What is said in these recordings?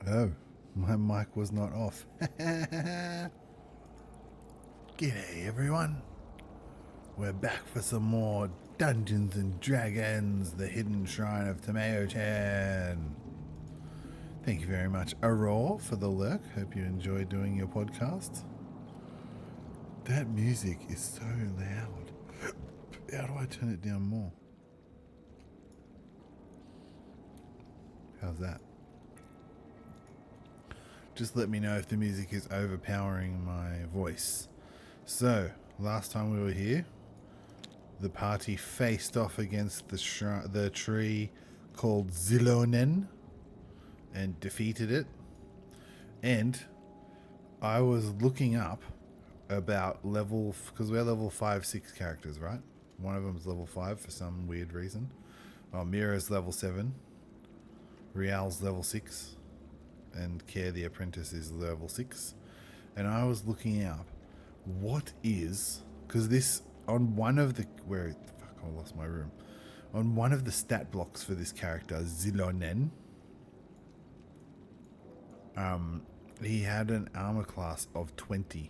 Oh, my mic was not off. G'day everyone. We're back for some more Dungeons and Dragons, the Hidden Shrine of Tamaochan. Thank you very much, Aurora, for the lurk. Hope you enjoy doing your podcast. That music is so loud. How do I turn it down more? How's that? Just let me know if the music is overpowering my voice. So, last time we were here, the party faced off against the tree called Zilonen and defeated it. And I was looking up about level, because we're level 5-6 characters, right? One of them's level 5 for some weird reason. Oh, Mira's level 7. Rhialle's level 6. And Care the Apprentice is level 6. And I was looking up what is, because this, on one of the, where the fuck, I lost my room. On one of the stat blocks for this character, Zilonen, he had an armor class of 20.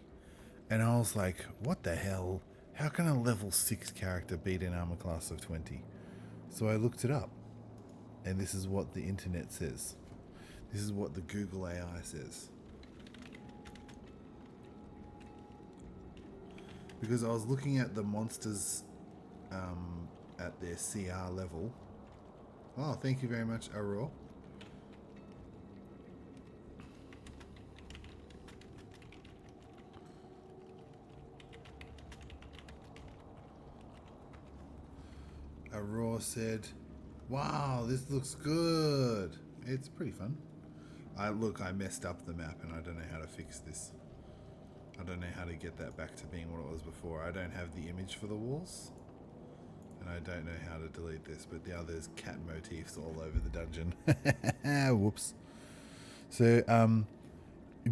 And I was like, what the hell? How can a level 6 character beat an armor class of 20? So I looked it up. And this is what the internet says. This is what the Google AI says. Because I was looking at the monsters at their CR level. Oh, thank you very much, Aurora. Aurora said, wow, this looks good. It's pretty fun. I messed up the map and I don't know how to fix this. I don't know how to get that back to being what it was before. I don't have the image for the walls. And I don't know how to delete this, but now there's cat motifs all over the dungeon. Whoops. So,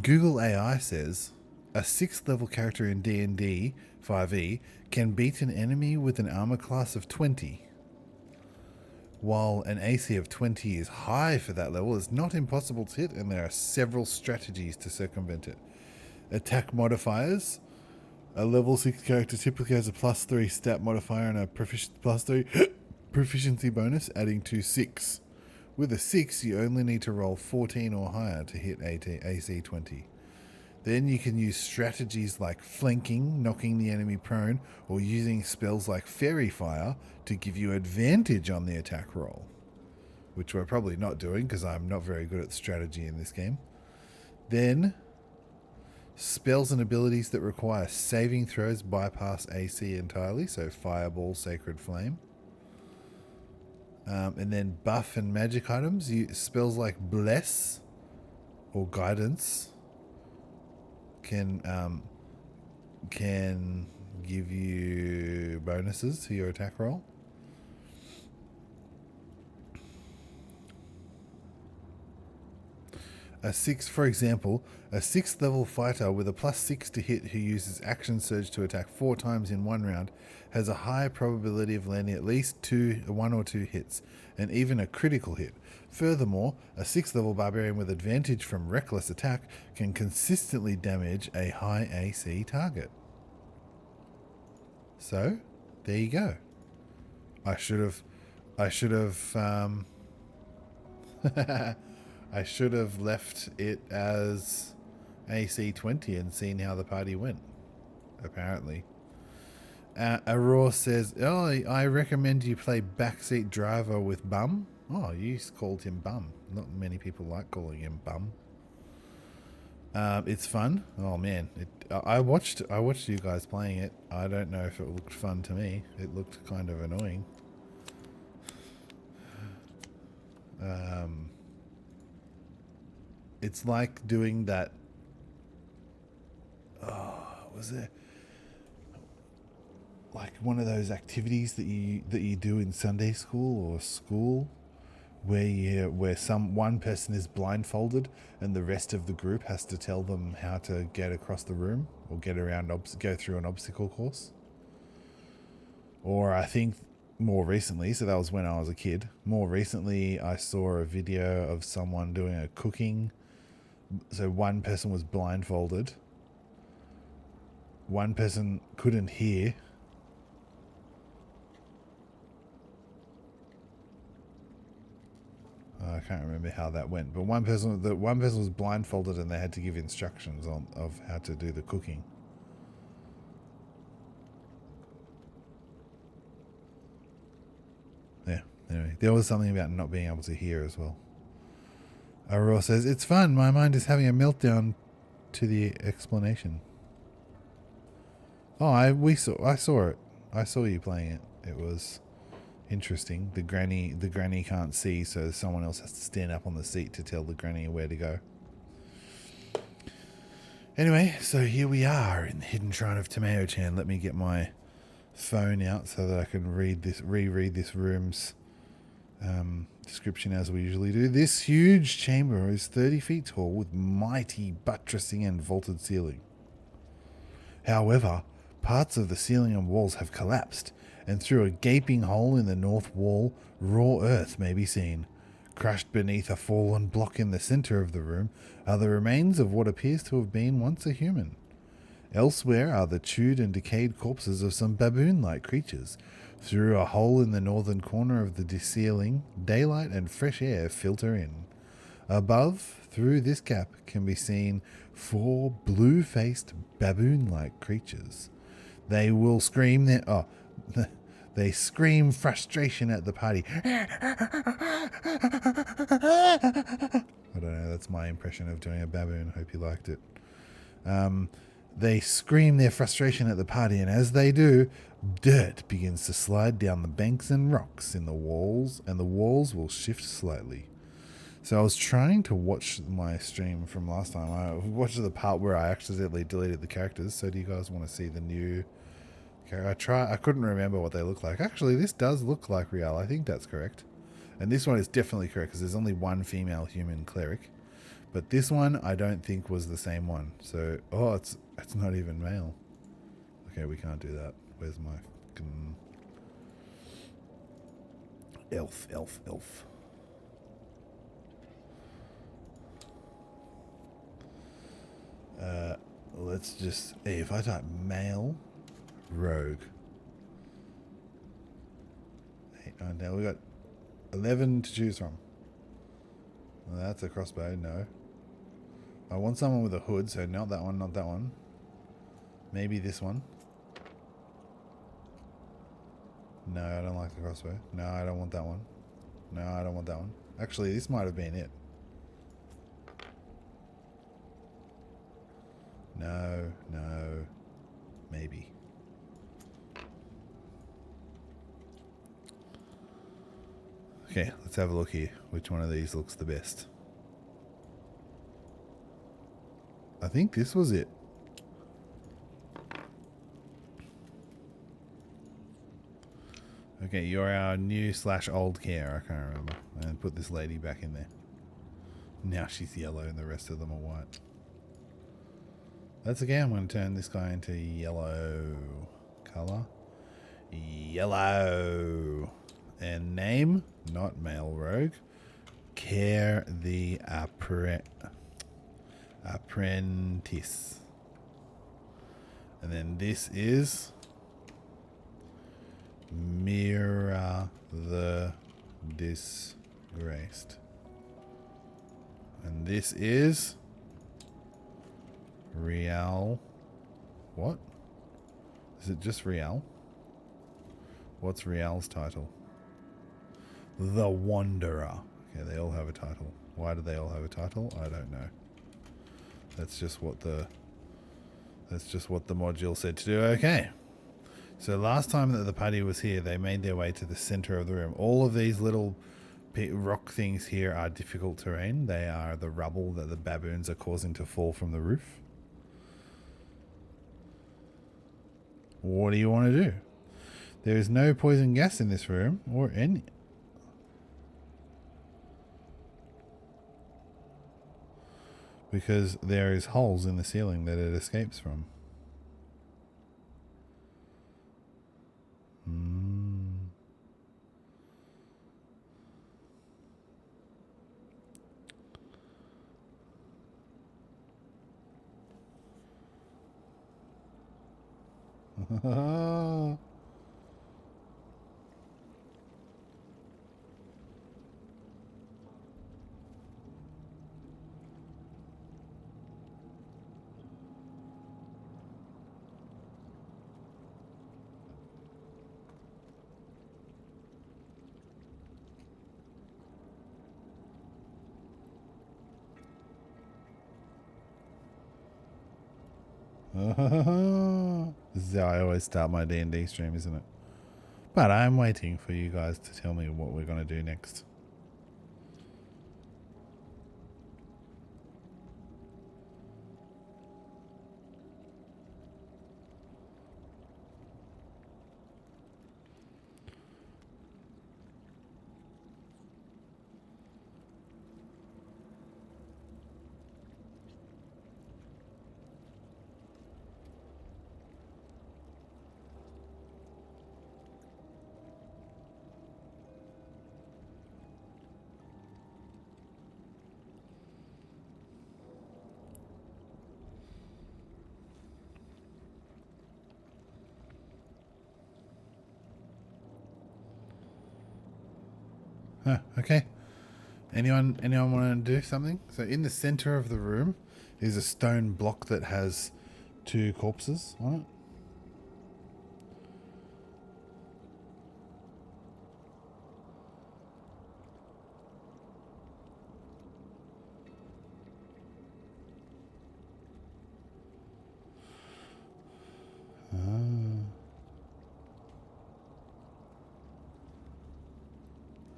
Google AI says a 6th level character in D&D 5e can beat an enemy with an armor class of 20. While an AC of 20 is high for that level, it's not impossible to hit, and there are several strategies to circumvent it. Attack modifiers. A level 6 character typically has a +3 stat modifier and a +3 proficiency bonus, adding to 6. With a 6, you only need to roll 14 or higher to hit AC 20. Then you can use strategies like flanking, knocking the enemy prone, or using spells like Fairy Fire to give you advantage on the attack roll. Which we're probably not doing because I'm not very good at strategy in this game. Then, spells and abilities that require saving throws bypass AC entirely, so Fireball, Sacred Flame. And then buff and magic items, spells like Bless or Guidance can give you bonuses to your attack roll. For example, a 6th level fighter with a +6 to hit who uses action surge to attack 4 times in one round has a high probability of landing at least 1 or 2 hits, and even a critical hit. Furthermore, a 6th level barbarian with advantage from reckless attack can consistently damage a high AC target. So, there you go. I should have I should have left it as AC 20 and seen how the party went, apparently. Aurora says, oh, I recommend you play Backseat Driver with Bum. Oh, you called him Bum. Not many people like calling him Bum. It's fun. Oh, man. I watched you guys playing it. I don't know if it looked fun to me. It looked kind of annoying. It's like doing that. Oh, was it like one of those activities that you do in Sunday school or school, where one person is blindfolded and the rest of the group has to tell them how to get across the room or go through an obstacle course? Or I think more recently, so that was when I was a kid. More recently, I saw a video of someone doing a cooking So one person was blindfolded. One person couldn't hear. I can't remember how that went, but one person was blindfolded and they had to give instructions of how to do the cooking. Yeah, anyway, there was something about not being able to hear as well. Aurora says, "It's fun. My mind is having a meltdown to the explanation." Oh, I saw it. I saw you playing it. It was interesting. The granny can't see, so someone else has to stand up on the seat to tell the granny where to go. Anyway, so here we are in the hidden shrine of Tamaochan. Let me get my phone out so that I can reread this room's description as we usually do. This huge chamber is 30 feet tall with mighty buttressing and vaulted ceiling. However, parts of the ceiling and walls have collapsed, and through a gaping hole in the north wall, raw earth may be seen. Crushed beneath a fallen block in the center of the room are the remains of what appears to have been once a human. Elsewhere are the chewed and decayed corpses of some baboon-like creatures. Through a hole in the northern corner of the ceiling, daylight and fresh air filter in. Above, through this gap, can be seen 4 blue-faced baboon-like creatures. They will scream they scream frustration at the party. I don't know, that's my impression of doing a baboon. Hope you liked it. They scream their frustration at the party, and as they do, dirt begins to slide down the banks and rocks in the walls, and the walls will shift slightly. So I was trying to watch my stream from last time. I watched the part where I accidentally deleted the characters. So do you guys want to see the new character? I couldn't remember what they look like. Actually, this does look like Rhialle. I think that's correct. And this one is definitely correct because there's only one female human cleric. But this one I don't think was the same one. So, it's not even male. Okay, we can't do that. Where's my fucking elf? Let's just, if I type male rogue. Now we got 11 to choose from. Well, that's a crossbow, no. I want someone with a hood, so not that one, not that one. Maybe this one. No, I don't like the crossbow. No, I don't want that one. No, I don't want that one. Actually, this might have been it. No, maybe. Okay, let's have a look here. Which one of these looks the best? I think this was it. Okay, you're our new / old care. I can't remember. And put this lady back in there. Now she's yellow and the rest of them are white. That's okay. I'm going to turn this guy into yellow color. Yellow. And name, not male rogue. Care the apprentice. And then this is Mira the disgraced. And this is Rhialle. What? Is it just Rhialle? What's Rhialle's title? The Wanderer. Okay, they all have a title. Why do they all have a title? I don't know. That's just what the module said to do. Okay. So last time that the party was here, they made their way to the center of the room. All of these little rock things here are difficult terrain. They are the rubble that the baboons are causing to fall from the roof. What do you want to do? There is no poison gas in this room or any. Because there is holes in the ceiling that it escapes from. This is how I always start my D&D stream, isn't it? But I'm waiting for you guys to tell me what we're going to do next. Huh, okay. Anyone want to do something? So in the center of the room is a stone block that has 2 corpses on it.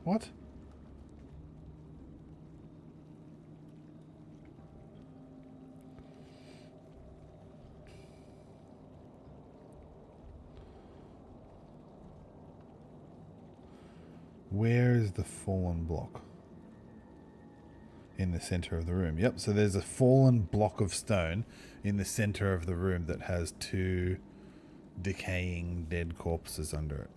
What? Where is the fallen block? In the center of the room. Yep, so there's a fallen block of stone in the center of the room that has 2 decaying dead corpses under it.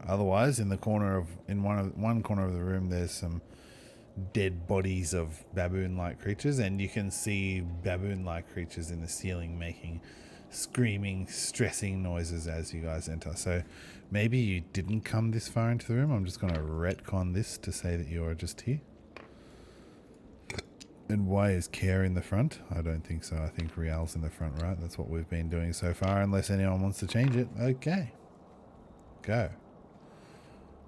Otherwise, in one corner of the room, there's some dead bodies of baboon-like creatures, and you can see baboon-like creatures in the ceiling making screaming, stressing noises as you guys enter. So maybe you didn't come this far into the room. I'm just going to retcon this to say that you're just here. And why is Care in the front? I don't think so. I think Rhialle's in the front, right? That's what we've been doing so far, unless anyone wants to change it. Okay. Go.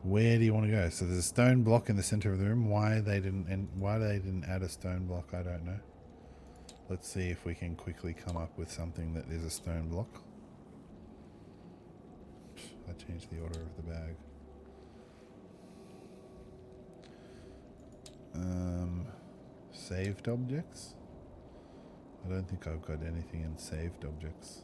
Where do you want to go? So there's a stone block in the center of the room. Why they didn't add a stone block, I don't know. Let's see if we can quickly come up with something that is a stone block. I changed the order of the bag. Saved objects? I don't think I've got anything in saved objects.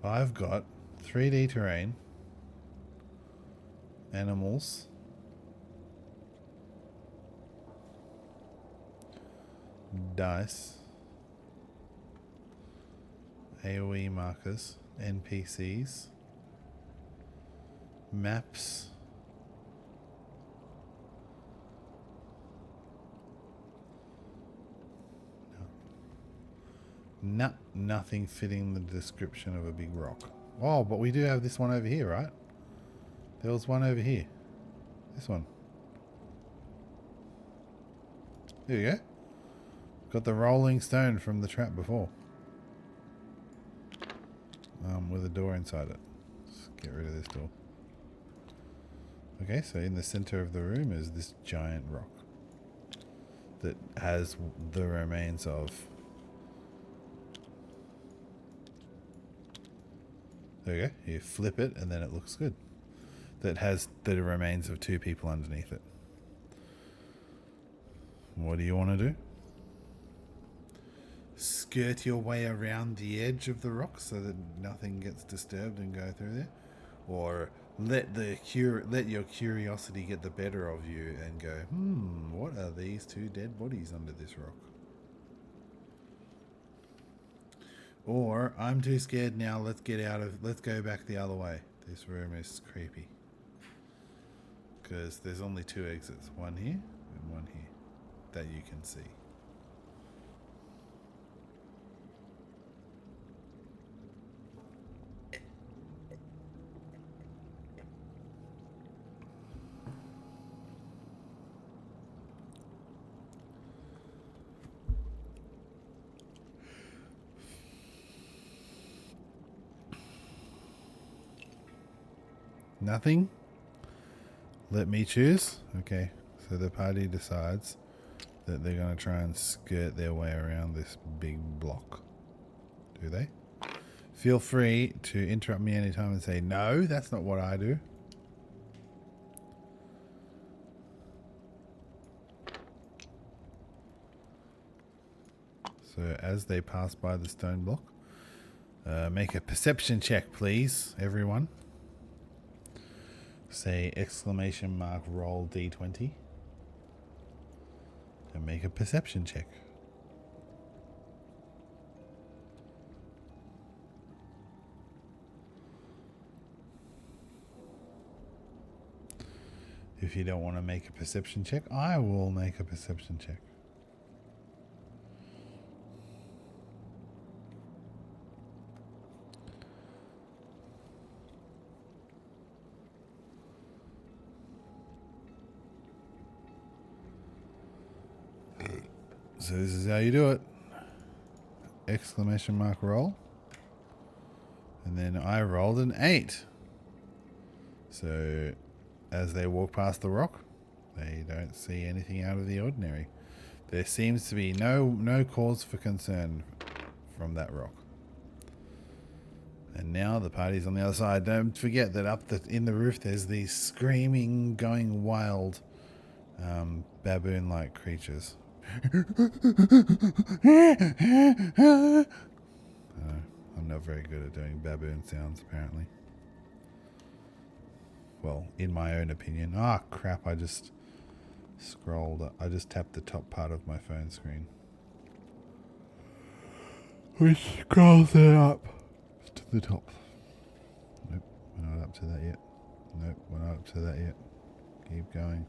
I've got 3D terrain, animals, dice, AoE markers, NPCs, maps, nothing fitting the description of a big rock. Oh, but we do have this one over here, right? There was one over here. This one. There you go. Got the rolling stone from the trap before. With a door inside it. Let's get rid of this door. Okay, so in the center of the room is this giant rock that has the remains of... There you go. You flip it and then it looks good. That has the remains of 2 people underneath it. What do you want to do? Skirt your way around the edge of the rock so that nothing gets disturbed and go through there, or let your curiosity get the better of you and go, what are these 2 dead bodies under this rock? Or I'm too scared now. Let's go back the other way. This room is creepy because there's only 2 exits, one here and one here. that you can see. Nothing? Let me choose? Okay, so the party decides that they're going to try and skirt their way around this big block. Do they? Feel free to interrupt me anytime and say, no, that's not what I do. So as they pass by the stone block, make a perception check, please, everyone. Say exclamation mark roll D20. And make a perception check. If you don't want to make a perception check, I will make a perception check. So this is how you do it. Exclamation mark roll. And then I rolled an 8. So as they walk past the rock, they don't see anything out of the ordinary. There seems to be no cause for concern from that rock. And now the party's on the other side. Don't forget that up in the roof there's these screaming, going wild baboon-like creatures. I'm not very good at doing baboon sounds, apparently. Well, in my own opinion. Ah, crap, I just scrolled. I just tapped the top part of my phone screen. Which scrolls it up to the top. Nope, we're not up to that yet. Nope, we're not up to that yet. Keep going.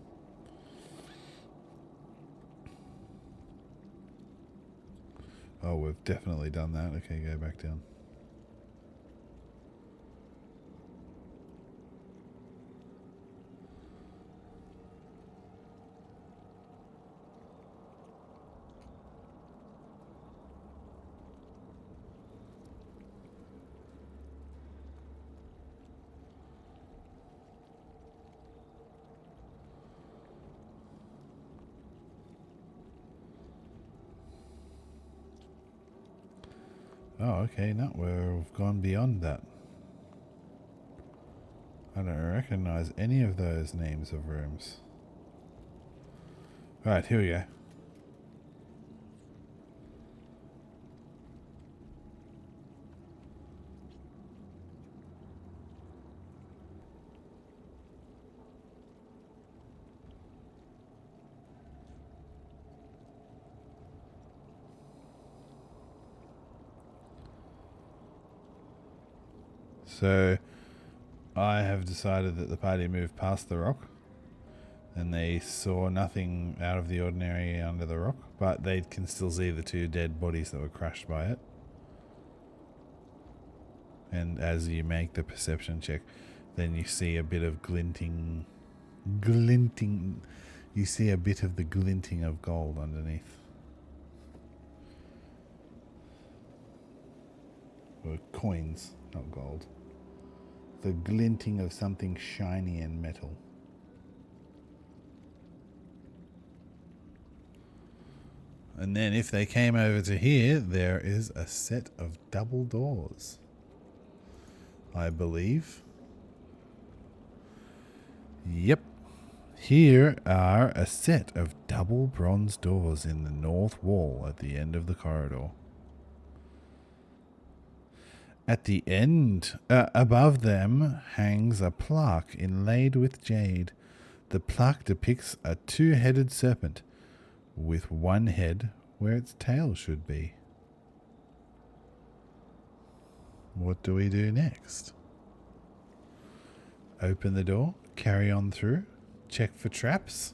Oh, we've definitely done that. Okay, go back down. Oh, okay, no, we've gone beyond that. I don't recognize any of those names of rooms. Right, here we go. So I have decided that the party moved past the rock and they saw nothing out of the ordinary under the rock, but they can still see the 2 dead bodies that were crushed by it. And as you make the perception check, then you see a bit of glinting. You see a bit of the glinting of gold underneath. Or coins, not gold. The glinting of something shiny and metal. And then if they came over to here, there is a set of double doors, I believe. Yep. Here are a set of double bronze doors in the north wall at the end of the corridor. At the end, above them, hangs a plaque inlaid with jade. The plaque depicts a 2-headed serpent with one head where its tail should be. What do we do next? Open the door, carry on through, check for traps,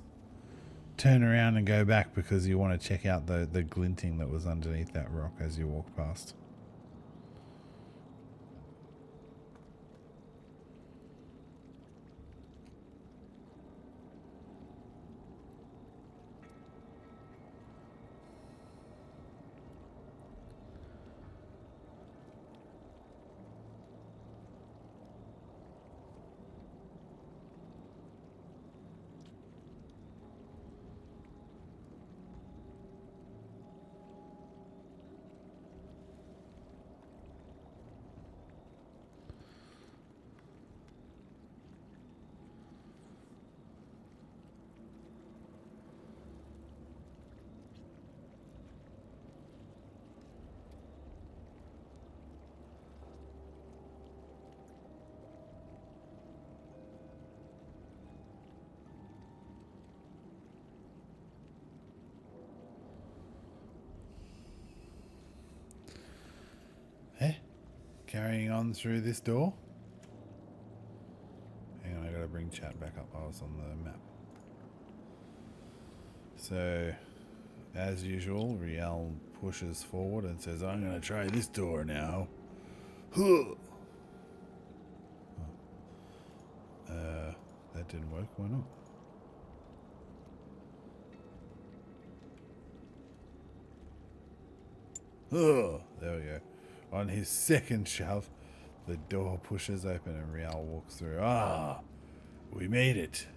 turn around and go back because you want to check out the glinting that was underneath that rock as you walk past. Carrying on through this door. Hang on, I gotta bring chat back up. I was on the map. So, as usual, Rhialle pushes forward and says, I'm gonna try this door now. That didn't work. Why not? There we go. On his second shove, the door pushes open and Rhialle walks through. We made it.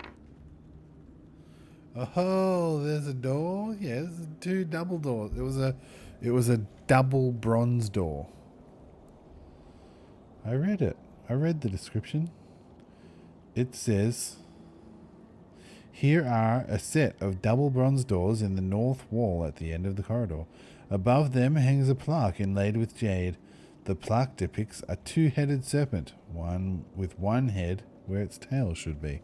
Oh, there's a door. Yeah, there's 2 double doors. It was a double bronze door. I read it. I read the description. It says, here are a set of double bronze doors in the north wall at the end of the corridor. Above them hangs a plaque inlaid with jade. The plaque depicts a 2-headed serpent, one with one head where its tail should be.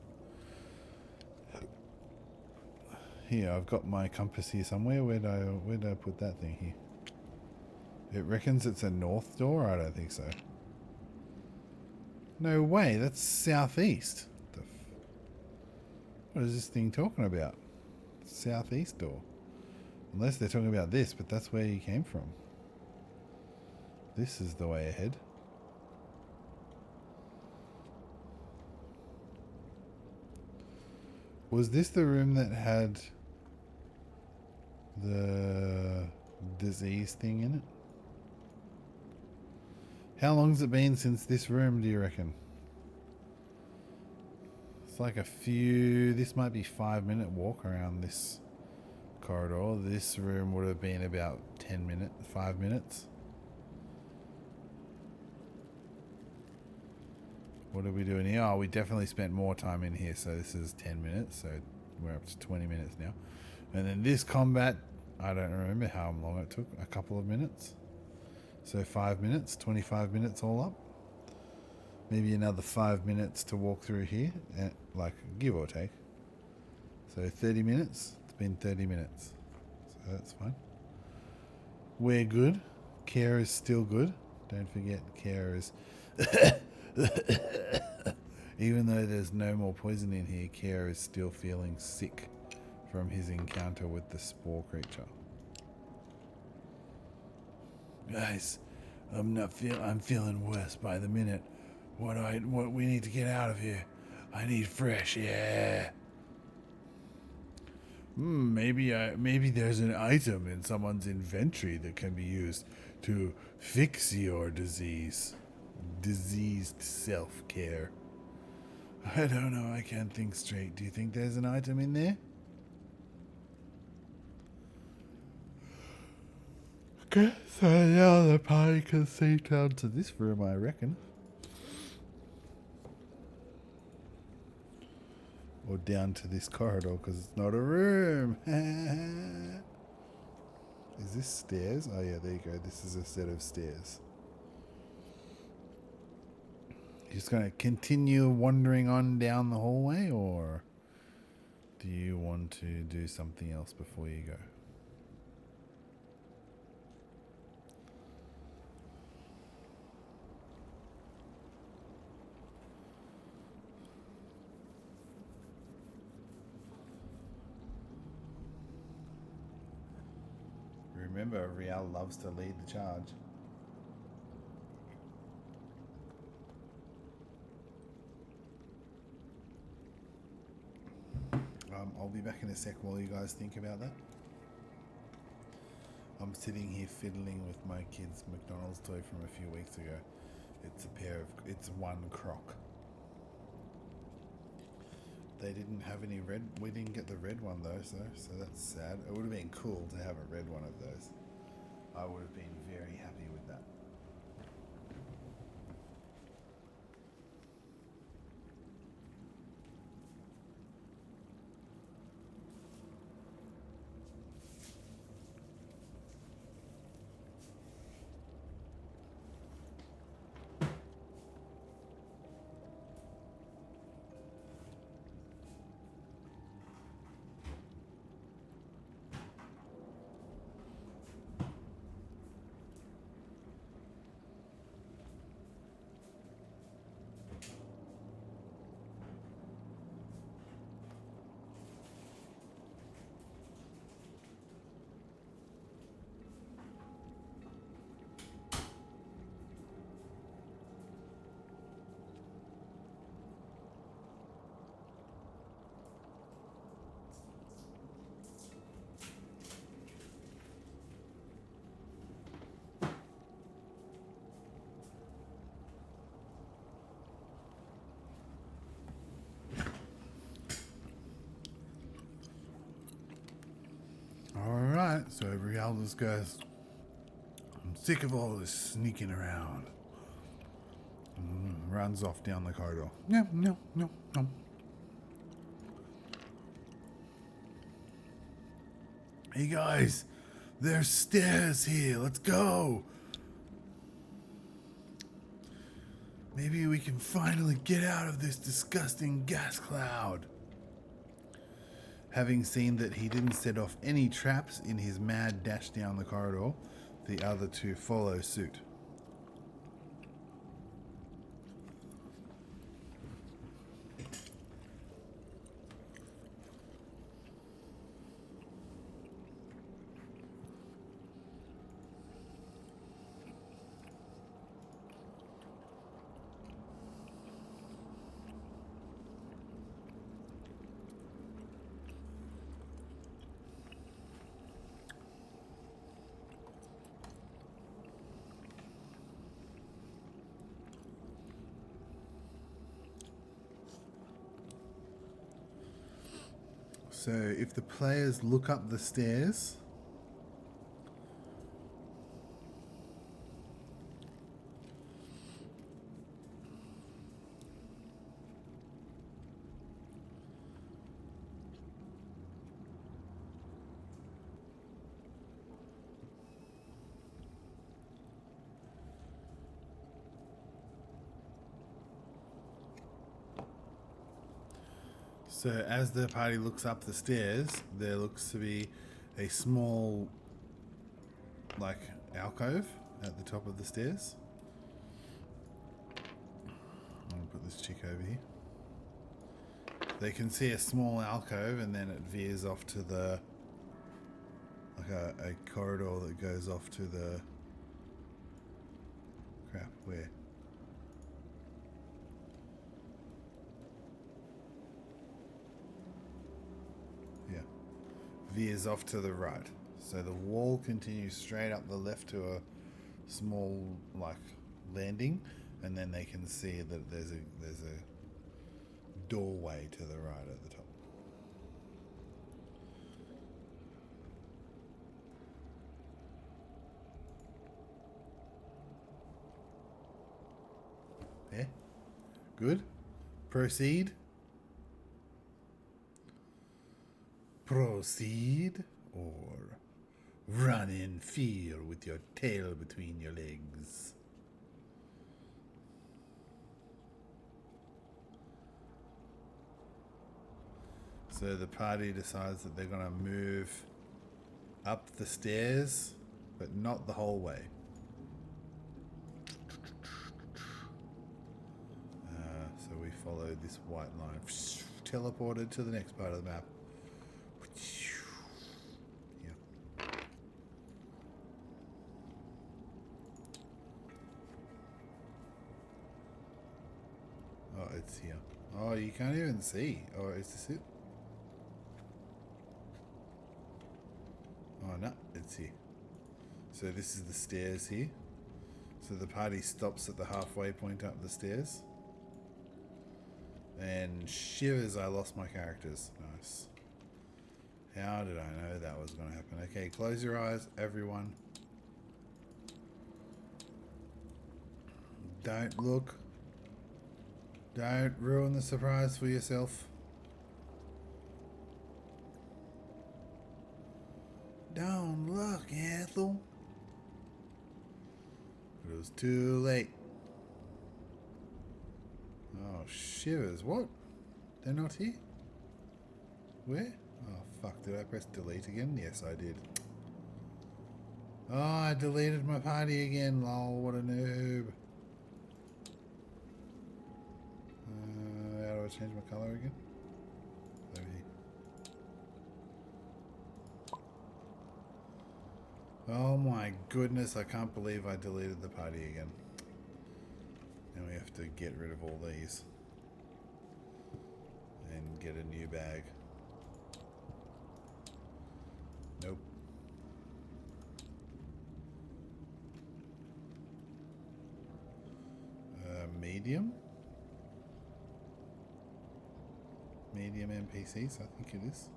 Here, I've got my compass here somewhere. Where did I put that thing here? It reckons it's a north door? I don't think so. No way, that's southeast. What is this thing talking about? Southeast door. Unless they're talking about this, but that's where you came from. This is the way ahead. Was this the room that had the disease thing in it? How long's it been since this room, do you reckon? It's like this might be 5-minute walk around this corridor. This room would have been about 5 minutes. What are we doing here? Oh, we definitely spent more time in here, so this is 10 minutes, so we're up to 20 minutes now. And then this combat, I don't remember how long it took, a couple of minutes. So 5 minutes, 25 minutes all up. Maybe another 5 minutes to walk through here, like give or take. So 30 minutes, it's been 30 minutes. So that's fine. We're good. Care is still good. Don't forget, Care is... Even though there's no more poison in here, Care is still feeling sick from his encounter with the spore creature. Guys, I'm feeling worse by the minute. What we need to get out of here. I need fresh air. Maybe there's an item in someone's inventory that can be used to fix your diseased self-care. I don't know, I can't think straight. Do you think there's an item in there? Okay, so now the party can sneak down to this room, I reckon. Or down to this corridor, because it's not a room. Is this stairs? Oh yeah, there you go. This is a set of stairs. You're just going to continue wandering on down the hallway, or do you want to do something else before you go? Remember, Rhialle loves to lead the charge. I'll be back in a sec while you guys think about that. I'm sitting here fiddling with my kid's McDonald's toy from a few weeks ago. It's one croc. They didn't have any red. We didn't get the red one though, so that's sad. It would have been cool to have a red one of those. I would have been very happy with that. Alright, so Rhialle just goes, I'm sick of all this sneaking around. Runs off down the corridor. No. Hey guys, there's stairs here. Let's go. Maybe we can finally get out of this disgusting gas cloud. Having seen that he didn't set off any traps in his mad dash down the corridor, the other two follow suit. So if the players look up the stairs, so as the party looks up the stairs, there looks to be a small, like, alcove at the top of the stairs. I'm going to put this chick over here. They can see a small alcove and then it veers off to the, like a corridor that goes off to the, crap, where? Yeah, veers off to the right. So the wall continues straight up the left to a small, like, landing, and then they can see that there's a doorway to the right at the top. Yeah, good. Proceed. Proceed, or run in fear with your tail between your legs. So the party decides that they're going to move up the stairs, but not the whole way. So we follow this white line. Teleported to the next part of the map. Oh, it's here. Oh, you can't even see. Oh, is this it? Oh, no, it's here. So this is the stairs here. So the party stops at the halfway point up the stairs. And shivers, I lost my characters. Nice. How did I know that was going to happen? Okay, close your eyes, everyone. Don't look. Don't ruin the surprise for yourself. Don't look, Ethel. It was too late. Oh, shivers. What? They're not here? Where? Oh, fuck. Did I press delete again? Yes, I did. Oh, I deleted my party again. Lol, what a noob. How do I change my color again? Over here. Oh my goodness, I can't believe I deleted the party again. Now we have to get rid of all these. And get a new bag. Nope. Medium? Medium NPCs, I think it is.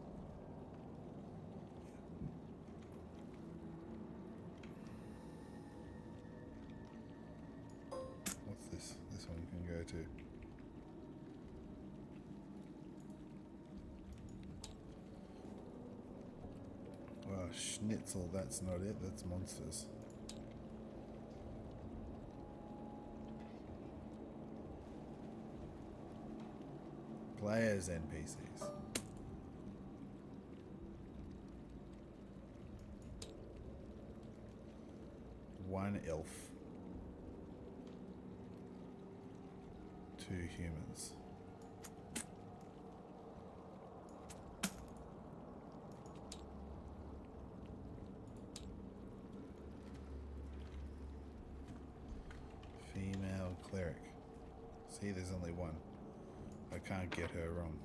What's this? This one you can go to. Oh, schnitzel, that's not it, that's monsters. Players NPCs. One elf. 2 humans. Female cleric. See, there's only one. I can't get her wrong.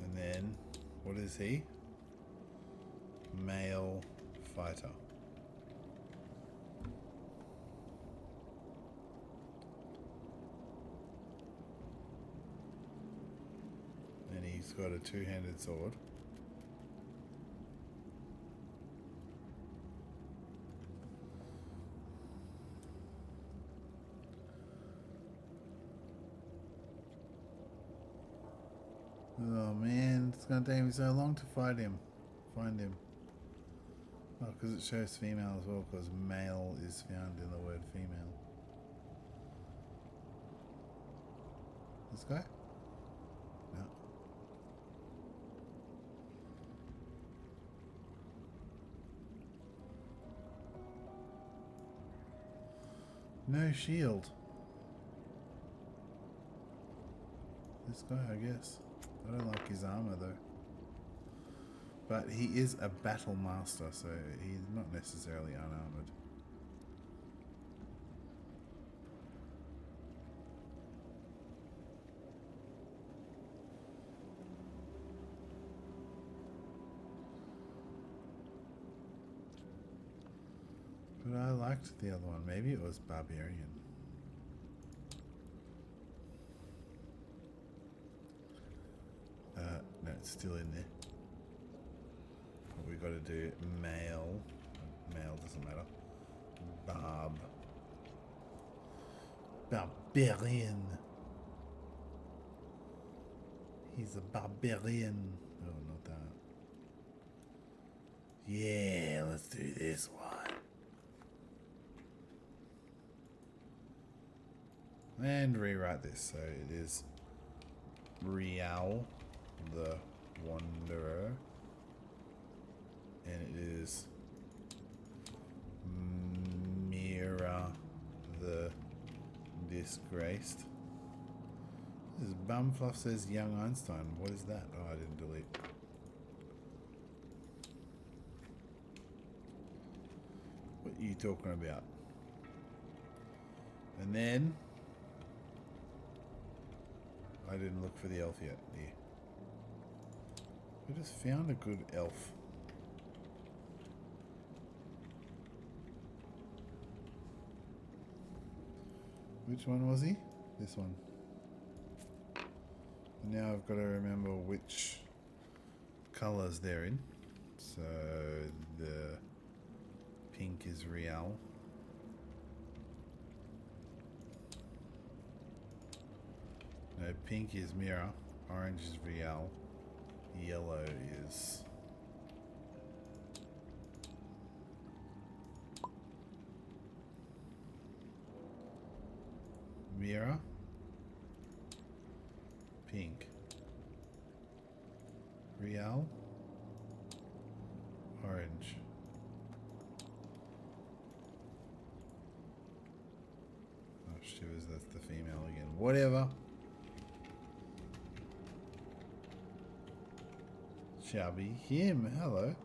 And then, what is he? Male fighter. And he's got a 2-handed sword. Oh man, it's gonna take me so long to find him. Oh, because it shows female as well, because male is found in the word female. This guy? No. No shield. This guy, I guess. I don't like his armor though. But he is a battle master, so he's not necessarily unarmored. But I liked the other one. Maybe it was barbarian. No, it's still in there. What we got to do, male. Male doesn't matter. Barbarian. He's a barbarian. Oh, not that. Yeah, let's do this one. And rewrite this. So it is Rhialle, the Wanderer. And it is Mira, the Disgraced. This is Bumfluff says Young Einstein. What is that? Oh, I didn't delete. What are you talking about? And then I didn't look for the elf yet. Yeah. We just found a good elf. Which one was he? This one. And now I've got to remember which colours they're in. So the pink is Rhialle. No, pink is Mira, orange is Rhialle, yellow is Mira, pink, Rhialle, orange. Oh shivers, that's the female again. Whatever. Shall be him. Hello.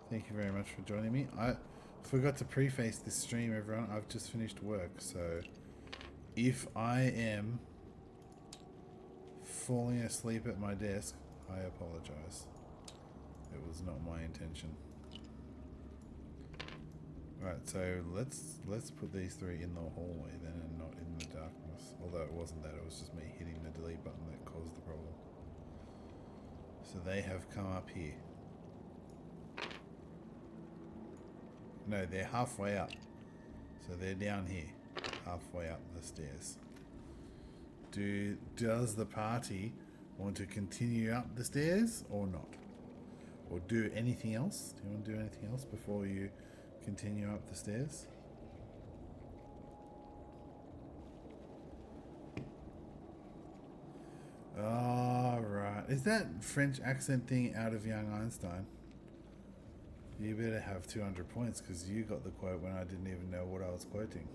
Thank you very much for joining me. I forgot to preface this stream, everyone. I've just finished work, so if I am falling asleep at my desk, I apologize. It was not my intention. Right, so let's put these three in the hallway then and not in the darkness. Although it wasn't that, it was just me hitting the delete button that caused the problem. So they have come up here. No, they're halfway up. So they're down here, halfway up the stairs. Does the party want to continue up the stairs or not? Or do anything else? Do you want to do anything else before you continue up the stairs? Oh, right. Is that French accent thing out of Young Einstein? You better have 200 points because you got the quote when I didn't even know what I was quoting.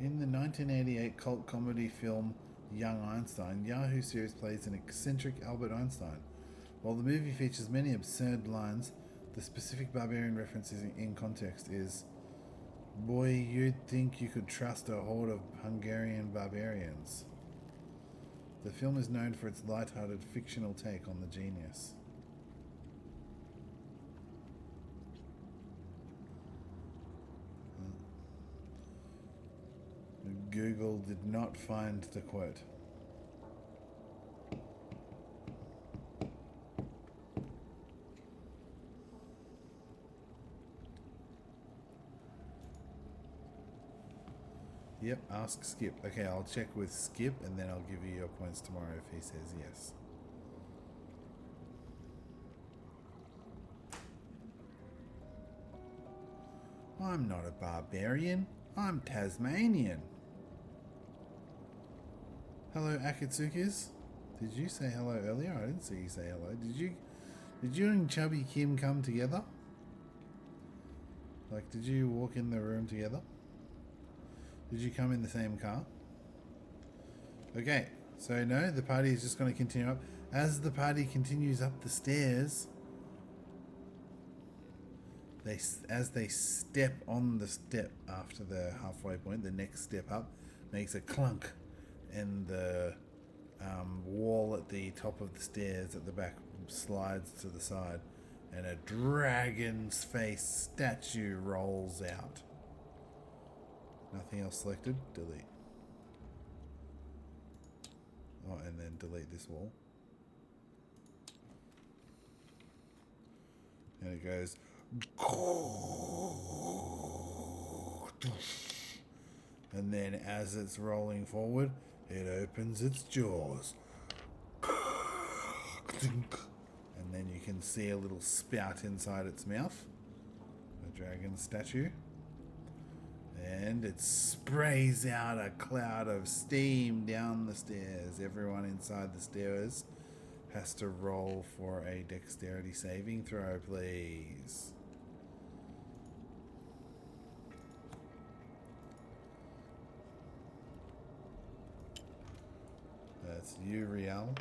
In the 1988 cult comedy film Young Einstein, Yahoo series plays an eccentric Albert Einstein. While the movie features many absurd lines, the specific barbarian references in context is, "Boy, you'd think you could trust a horde of Hungarian barbarians." The film is known for its light-hearted fictional take on the genius. Google did not find the quote. Yep, ask Skip. Okay, I'll check with Skip and then I'll give you your points tomorrow if he says yes. I'm not a barbarian. I'm Tasmanian. Hello, Akatsukis. Did you say hello earlier? I didn't see you say hello. Did you and Chubby Kim come together? Like, did you walk in the room together? Did you come in the same car? Okay, so no, the party is just going to continue up. As the party continues up the stairs, as they step on the step after the halfway point, the next step up makes a clunk, and the wall at the top of the stairs at the back slides to the side, and a dragon's face statue rolls out. Nothing else selected. Delete. Oh, and then delete this wall. And it goes. And then as it's rolling forward, it opens its jaws. And then you can see a little spout inside its mouth. A dragon statue. And it sprays out a cloud of steam down the stairs. Everyone inside the stairs has to roll for a dexterity saving throw, please. That's you, Rhialle.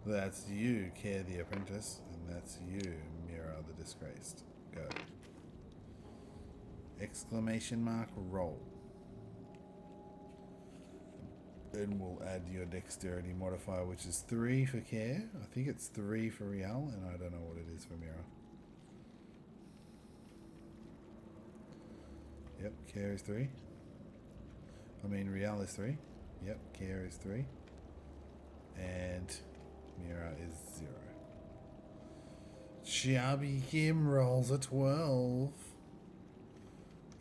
That's you, Care the Apprentice. And that's you, Mira the Disgraced. Go. Exclamation mark, roll. Then we'll add your dexterity modifier, which is 3 for Care. I think it's 3 for Rhialle, and I don't know what it is for Mira. Yep, Care is 3. I mean, Rhialle is 3. Yep, Care is 3. And Mira is 0. Chubby Kim rolls a 12.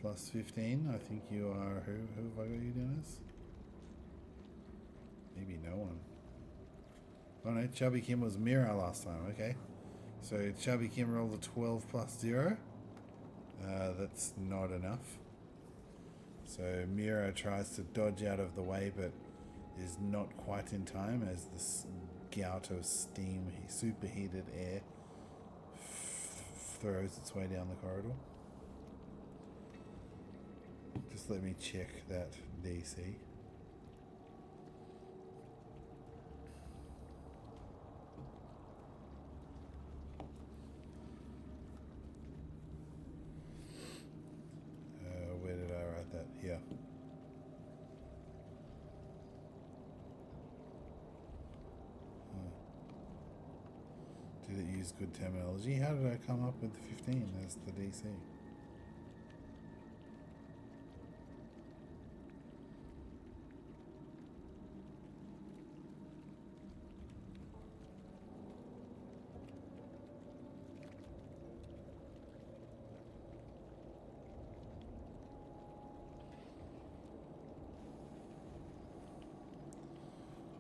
Plus 15. I think you are... Who have I got you doing this? Maybe no one. Oh no, Chubby Kim was Mira last time. Okay. So Chubby Kim rolled a 12 plus 0. That's not enough. So Mira tries to dodge out of the way, but is not quite in time as this gout of steam, superheated air throws its way down the corridor. Just let me check that DC. Where did I write that? Here. Did it use good terminology? How did I come up with 15 as the DC?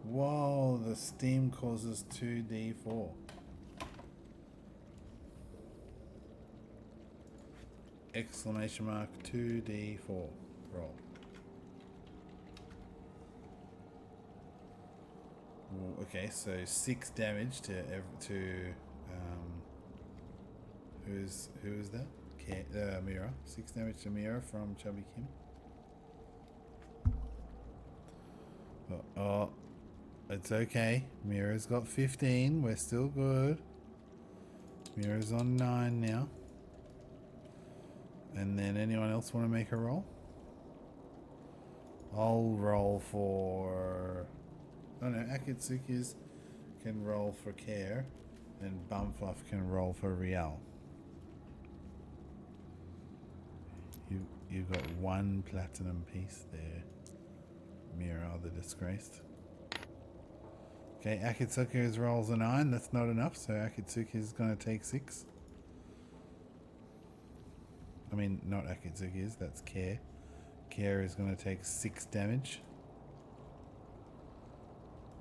Whoa, the steam causes 2d4. Exclamation mark 2d4. Roll. Okay, so 6 damage to who is that? Mira. 6 damage to Mira from Chubby Kim. Oh, it's okay. Mira's got 15. We're still good. Mira's on 9 now. And then anyone else want to make a roll? I'll roll for... Oh no, Akatsuki's can roll for Care, and Bumfluff can roll for Rhialle. You got 1 platinum piece there, Mira the Disgraced. Okay, Akatsuki's rolls a 9. That's not enough, so Akatsuki's going to take 6. I mean, not Akatsuki's, that's Care. Care is going to take 6 damage.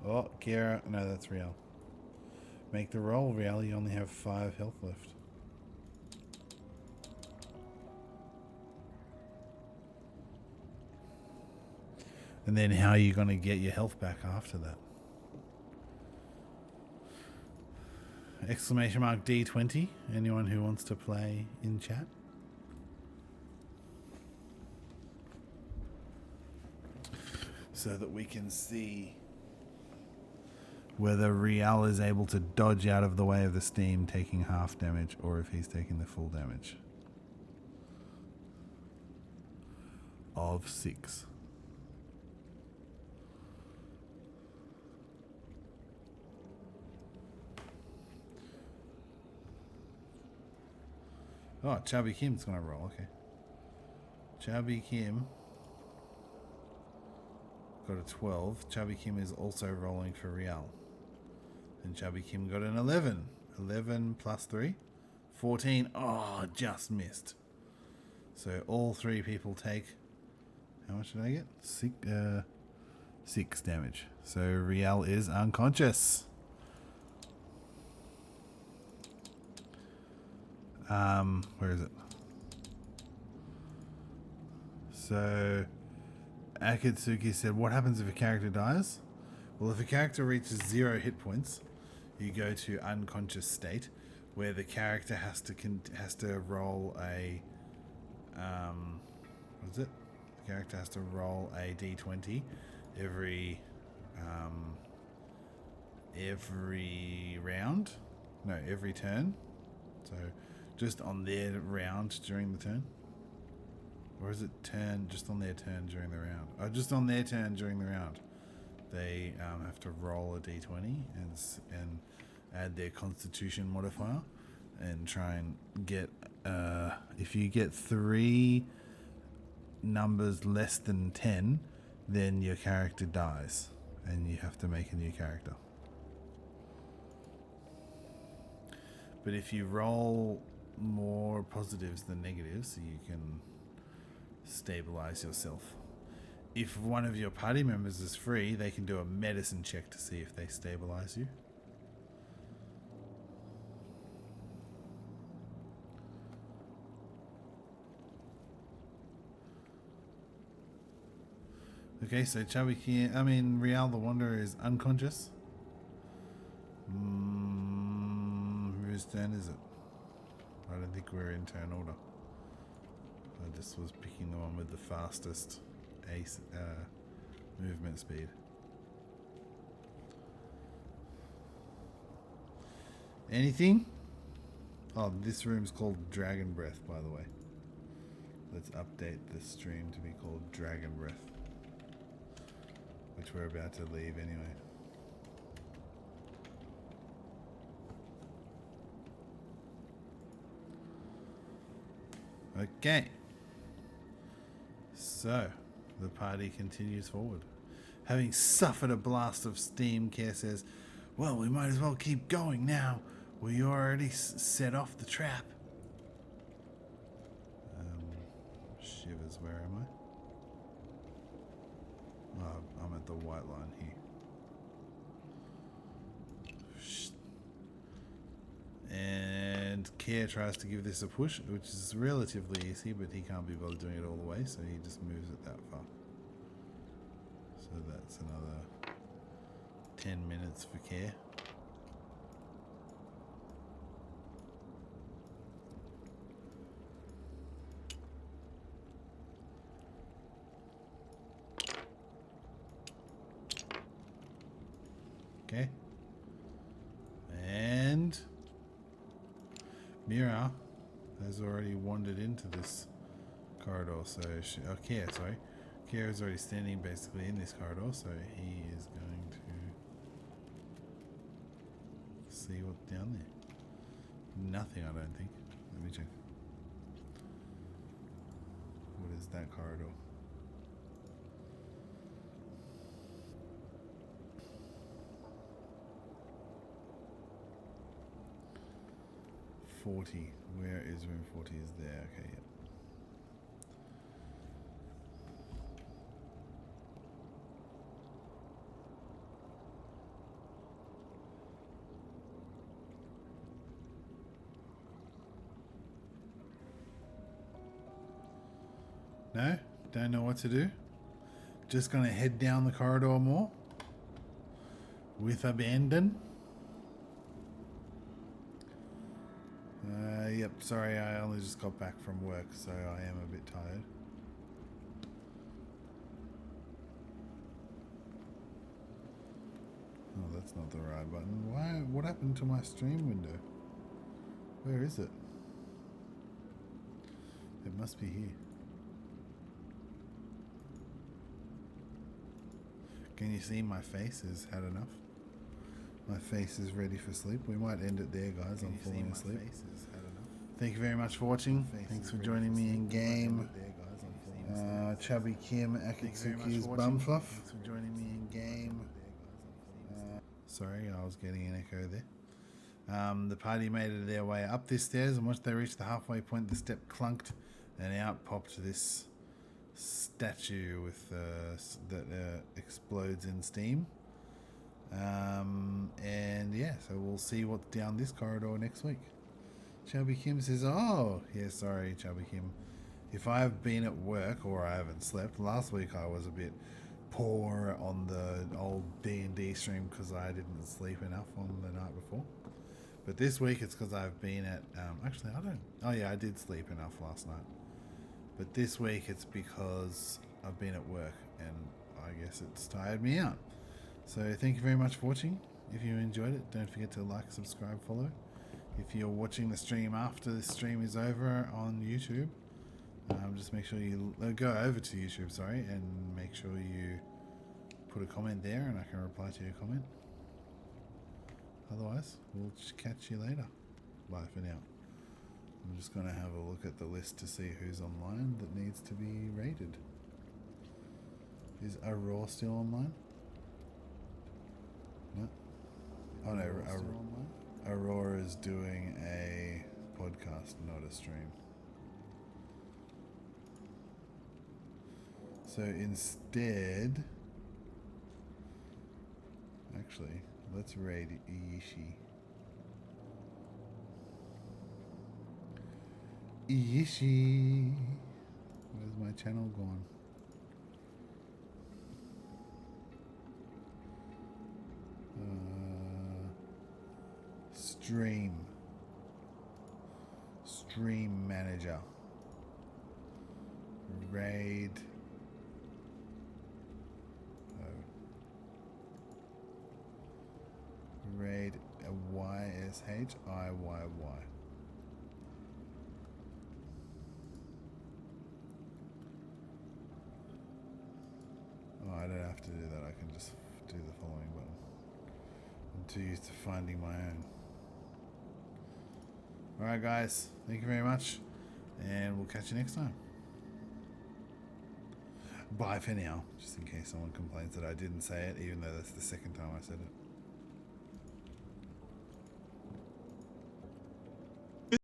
Oh, Kira. No, that's Rhialle. Make the roll, Rhialle. You only have 5 health left. And then how are you going to get your health back after that? Exclamation mark D20. Anyone who wants to play in chat? So that we can see whether Rhialle is able to dodge out of the way of the steam taking half damage or if he's taking the full damage. Of 6. Oh, Chubby Kim's going to roll, okay. Chubby Kim got a 12. Chubby Kim is also rolling for Rhialle. And Chubby Kim got an 11. 11 plus 3. 14. Oh, just missed. So all 3 people take... How much did I get? 6 damage. So Rhialle is unconscious. Where is it? So Akatsuki said, what happens if a character dies? Well, if a character reaches 0 hit points, you go to unconscious state, where the character has to roll a what is it? The character has to roll a d20 every every round. No, every turn. So just on their round during the turn. Or is it turn just on their turn during the round? Oh, just on their turn during the round. They have to roll a d20 and add their constitution modifier and try and get... if you get 3 numbers less than 10, then your character dies and you have to make a new character. But if you roll more positives than negatives, you can stabilize yourself. If one of your party members is free, they can do a medicine check to see if they stabilize you. Okay, so Rhialle the Wanderer is unconscious. Whose turn is it? I don't think we're in turn order. I just was picking the one with the fastest movement speed. Anything? Oh, this room's called Dragon Breath, by the way. Let's update the stream to be called Dragon Breath, which we're about to leave anyway. Okay. So, the party continues forward. Having suffered a blast of steam, Care says, well, we might as well keep going now. We already set off the trap. Shivers, where am I? Oh, I'm at the white line here. And Care tries to give this a push, which is relatively easy, but he can't be bothered doing it all the way, so he just moves it that far. So that's another 10 minutes for Care. Okay. And Mira has already wandered into this corridor, so Care is already standing basically in this corridor, so he is going to see what's down there. Nothing, I don't think. Let me check. What is that corridor? Where is room 40? Is there? Okay, yep. No? Don't know what to do? Just gonna head down the corridor more? With abandon? Yep, sorry, I only just got back from work, so I am a bit tired. Oh, that's not the right button. Why? What happened to my stream window? Where is it? It must be here. Can you see my face has had enough? My face is ready for sleep. We might end it there, guys. I'm falling asleep. Thank you very much for watching. Thanks for joining me in game. Chubby Kim Akitsuki's bum fluff. Thanks for joining me in game. Sorry, I was getting an echo there. The party made it their way up these stairs, and once they reached the halfway point, the step clunked, and out popped this statue with that explodes in steam. And yeah, so we'll see what's down this corridor next week. Chubby Kim says, oh, yeah, sorry, Chubby Kim. If I've been at work or I haven't slept, last week I was a bit poor on the old D&D stream because I didn't sleep enough on the night before. But this week it's because I've been at, actually I don't, oh yeah, I did sleep enough last night. But this week it's because I've been at work and I guess it's tired me out. So thank you very much for watching. if you enjoyed it, don't forget to like, subscribe, follow. If you're watching the stream after the stream is over on YouTube, just make sure you go over to YouTube, sorry, and make sure you put a comment there and I can reply to your comment. Otherwise, we'll catch you later. Bye for now. I'm just going to have a look at the list to see who's online that needs to be raided. Is Aurora still online? No. Oh no, Aurora is doing a podcast, not a stream. So instead, actually, let's raid Iishi. Iishi! Where's my channel gone? Stream manager. Raid. Raid YSHIYY. Oh, I don't have to do that. I can just do the following button. I'm too used to finding my own. Alright guys, thank you very much, and we'll catch you next time. Bye for now, just in case someone complains that I didn't say it, even though that's the second time I said it.